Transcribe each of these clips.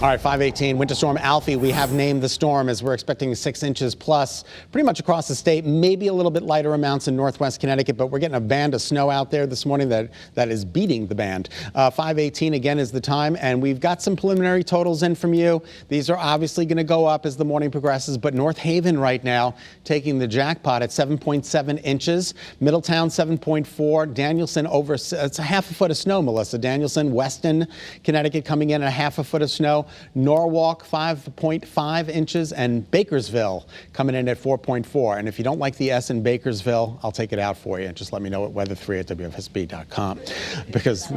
All right, 5:18, Winter Storm Alfie. We have named the storm as we're expecting 6 inches plus pretty much across the state, maybe a little bit lighter amounts in northwest Connecticut, but we're getting a band of snow out there this morning that is beating the band. 5:18 again is the time, and we've got some preliminary totals in from you. These are obviously going to go up as the morning progresses, but North Haven right now taking the jackpot at 7.7 inches. Middletown 7.4. Danielson over, it's a half a foot of snow, Melissa. Danielson, Weston, Connecticut coming in at a half a foot of snow. Norwalk 5.5 inches, and Bakersville coming in at 4.4. And if you don't like the S in Bakersville, I'll take it out for you. Just let me know at weather3@wfsb.com. Because,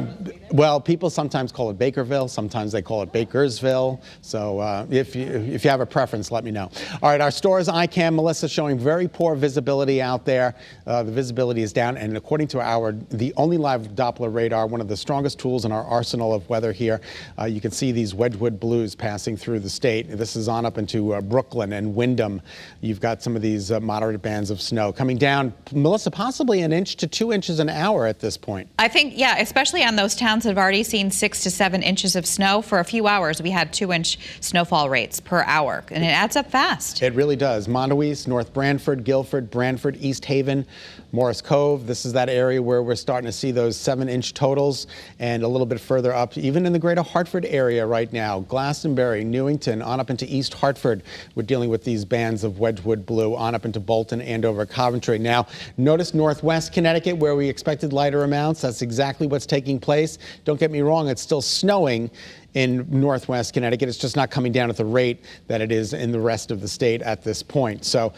well, people sometimes call it Bakerville, sometimes they call it Bakersville. So if you have a preference, let me know. All right, our stores iCam, Melissa, showing very poor visibility out there. The visibility is down, and according to the only live Doppler radar, one of the strongest tools in our arsenal of weather here, you can see these Wedgwood blues passing through the state. This is on up into Brooklyn and Wyndham. You've got some of these moderate bands of snow coming down. Melissa, possibly 1 inch to 2 inches an hour at this point. I think, yeah, especially on those towns that have already seen 6 to 7 inches of snow. For a few hours, we had 2-inch snowfall rates per hour, and it adds up fast. It really does. Montauk, North Branford, Guilford, Branford, East Haven, Morris Cove. This is that area where we're starting to see those 7-inch totals, and a little bit further up, even in the greater Hartford area right now. Glastonbury, Newington, on up into East Hartford. We're dealing with these bands of Wedgwood blue on up into Bolton, Andover, Coventry. Now, notice northwest Connecticut where we expected lighter amounts. That's exactly what's taking place. Don't get me wrong, it's still snowing in northwest Connecticut. It's just not coming down at the rate that it is in the rest of the state at this point. So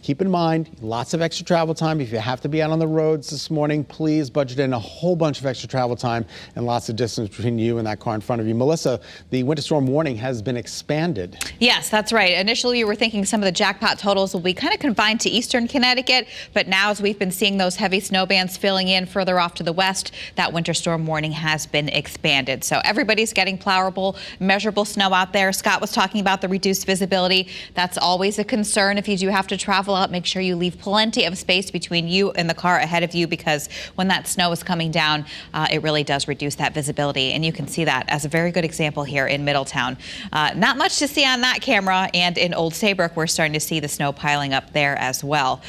keep in mind, lots of extra travel time. If you have to be out on the roads this morning, please budget in a whole bunch of extra travel time and lots of distance between you and that car in front of you. Melissa, the winter storm warning has been expanded. Yes, that's right. Initially, we were thinking some of the jackpot totals will be kind of confined to eastern Connecticut, but now as we've been seeing those heavy snow bands filling in further off to the west, that winter storm warning has been expanded. So everybody's getting plowable, measurable snow out there. Scott was talking about the reduced visibility. That's always a concern. If you do have to travel out, make sure you leave plenty of space between you and the car ahead of you, because when that snow is coming down, it really does reduce that visibility. And you can see that as a very good example here in Middletown. Not much to see on that camera, and in Old Saybrook, we're starting to see the snow piling up there as well.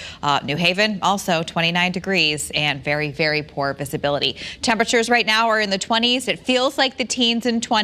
New Haven, also 29 degrees and very, very poor visibility. Temperatures right now are in the 20s. It feels like the teens and 20s.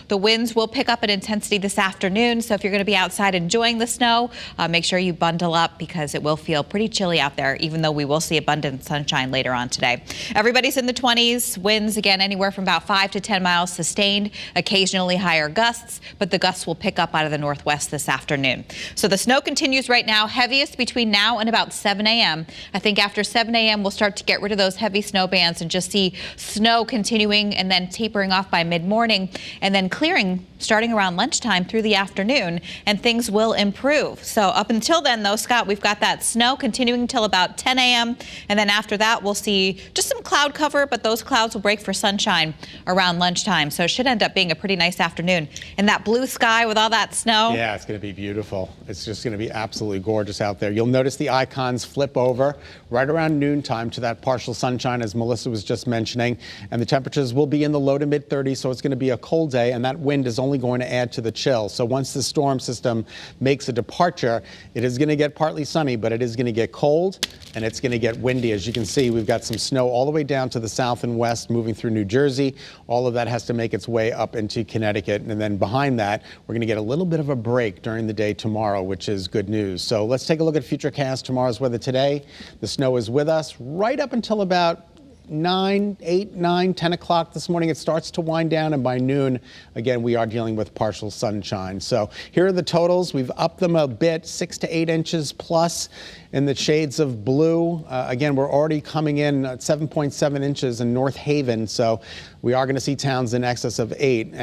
The winds will pick up in intensity this afternoon, so if you're going to be outside enjoying the snow, make sure you bundle up, because it will feel pretty chilly out there, even though we will see abundant sunshine later on today. Everybody's in the 20s. Winds, again, anywhere from about 5 to 10 miles sustained, occasionally higher gusts, but the gusts will pick up out of the northwest this afternoon. So the snow continues right now, heaviest between now and about 7 a.m. I think after 7 a.m. we'll start to get rid of those heavy snow bands and just see snow continuing and then tapering off by mid-morning, and then clearing starting around lunchtime through the afternoon, and things will improve. So up until then, though, Scott, we've got that snow continuing until about 10 a.m. And then after that, we'll see just some cloud cover, but those clouds will break for sunshine around lunchtime. So it should end up being a pretty nice afternoon. And that blue sky with all that snow. Yeah, it's going to be beautiful. It's just going to be absolutely gorgeous out there. You'll notice the icons flip over right around noontime to that partial sunshine, as Melissa was just mentioning. And the temperatures will be in the low to mid 30s, so it's going to be a cold day, and that wind is only going to add to the chill. So once the storm system makes a departure, it is going to get partly sunny, but it is going to get cold and it's going to get windy. As you can see, we've got some snow all the way down to the south and west, moving through New Jersey. All of that has to make its way up into Connecticut. And then behind that, we're going to get a little bit of a break during the day tomorrow, which is good news. So let's take a look at Futurecast tomorrow's weather today. The snow is with us right up until about 8, 9, 10 o'clock this morning. It starts to wind down, and by noon, again, we are dealing with partial sunshine. So here are the totals. We've upped them a bit, 6 to 8 inches plus in the shades of blue. Again, we're already coming in at 7.7 inches in North Haven, so we are going to see towns in excess of 8.